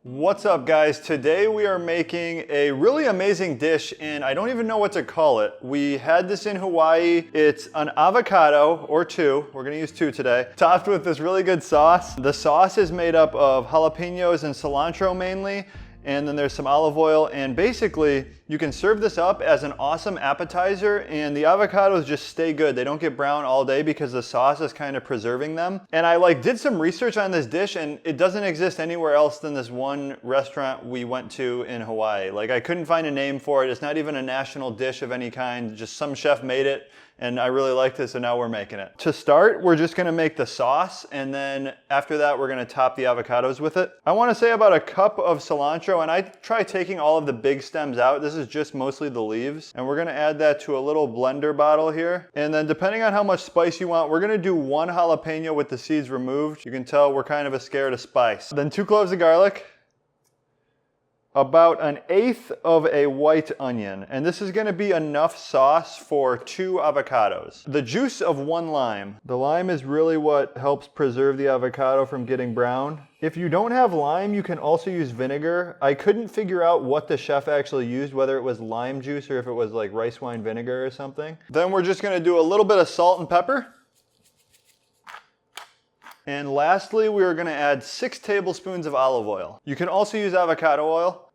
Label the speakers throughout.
Speaker 1: What's up, guys? Today we are making a really amazing dish and I don't even know what to call it. We had this in Hawaii. It's an avocado, or two, we're gonna use two today, topped with this really good sauce. The sauce is made up of jalapenos and cilantro mainly, and then there's some olive oil, and basically you can serve this up as an awesome appetizer, and the avocados just stay good. They don't get brown all day because the sauce is kind of preserving them. And I did some research on this dish, and it doesn't exist anywhere else than this one restaurant we went to in Hawaii. I couldn't find a name for it. It's not even a national dish of any kind. Just some chef made it, and I really liked it, so now we're making it. To start, we're just gonna make the sauce, and then after that, we're gonna top the avocados with it. I wanna say about a cup of cilantro, and I try taking all of the big stems out. This is just mostly the leaves. And we're gonna add that to a little blender bottle here. And then depending on how much spice you want, we're gonna do one jalapeno with the seeds removed. You can tell we're kind of scared of spice. Then 2 cloves of garlic. About 1/8 of a white onion, and this is going to be enough sauce for 2 avocados. The juice of 1 lime. The lime is really what helps preserve the avocado from getting brown. If you don't have lime, you can also use vinegar. I couldn't figure out what the chef actually used, whether it was lime juice or if it was like rice wine vinegar or something. Then we're just going to do a little bit of salt and pepper. And lastly, we are going to add 6 tablespoons of olive oil. You can also use avocado oil.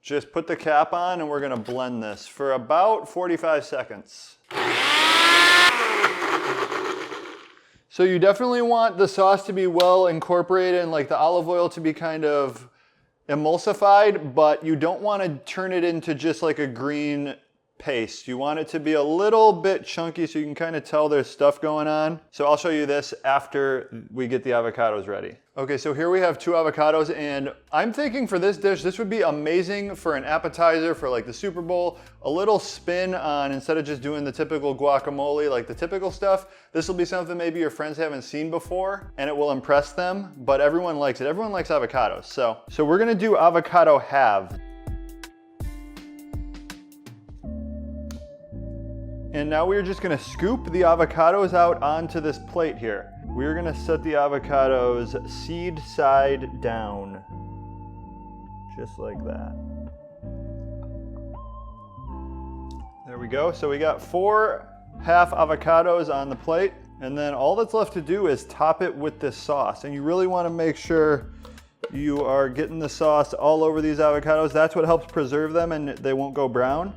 Speaker 1: Just put the cap on and we're going to blend this for about 45 seconds. So you definitely want the sauce to be well incorporated and the olive oil to be kind of emulsified, but you don't want to turn it into just like a green paste. You want it to be a little bit chunky so you can kind of tell there's stuff going on. So I'll show you this after we get the avocados ready. Okay, so here we have 2 avocados, and I'm thinking for this dish, this would be amazing for an appetizer for the Super Bowl. A little spin on, instead of just doing the typical guacamole, like the typical stuff, this will be something maybe your friends haven't seen before, and it will impress them, but everyone likes it. Everyone likes avocados. So we're gonna do avocado halves. And now we're just gonna scoop the avocados out onto this plate here. We're gonna set the avocados seed side down, just like that. There we go. So we got 4 half avocados on the plate, and then all that's left to do is top it with this sauce. And you really wanna make sure you are getting the sauce all over these avocados. That's what helps preserve them and they won't go brown.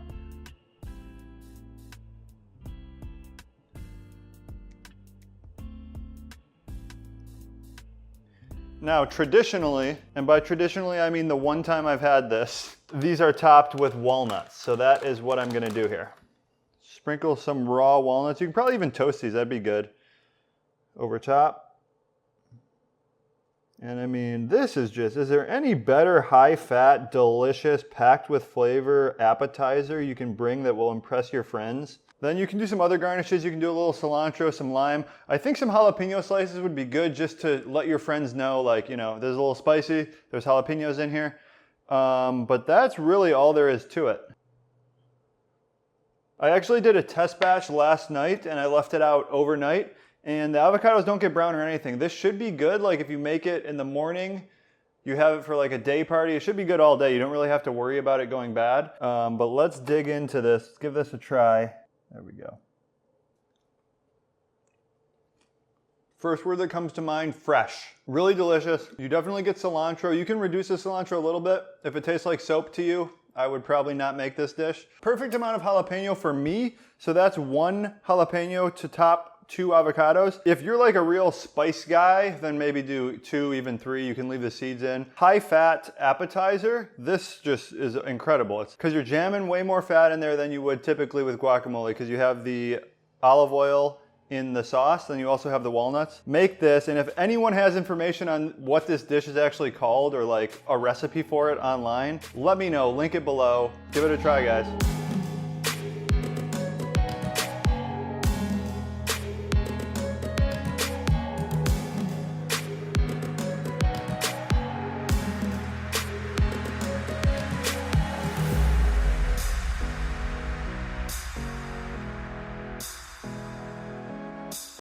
Speaker 1: Now, traditionally, and by traditionally I mean the one time I've had this, these are topped with walnuts. So that is what I'm gonna do here. Sprinkle some raw walnuts. You can probably even toast these, that'd be good. Over top. And I mean, this is there any better high-fat, delicious, packed with flavor appetizer you can bring that will impress your friends? Then you can do some other garnishes. You can do a little cilantro, some lime. I think some jalapeno slices would be good just to let your friends know, there's a little spicy, there's jalapenos in here. But that's really all there is to it. I actually did a test batch last night and I left it out overnight, and the avocados don't get brown or anything. This should be good. If you make it in the morning, you have it for a day party, it should be good all day. You don't really have to worry about it going bad. But let's dig into this. Let's give this a try. There we go. First word that comes to mind, fresh. Really delicious. You definitely get cilantro. You can reduce the cilantro a little bit. If it tastes like soap to you, I would probably not make this dish. Perfect amount of jalapeno for me. So that's 1 jalapeno to top 2 avocados. If you're a real spice guy, then maybe do 2, even 3. You can leave the seeds in. High fat appetizer. This just is incredible. It's because you're jamming way more fat in there than you would typically with guacamole, because you have the olive oil in the sauce, then you also have the walnuts. Make this, and if anyone has information on what this dish is actually called or a recipe for it online, let me know. Link it below. Give it a try, guys.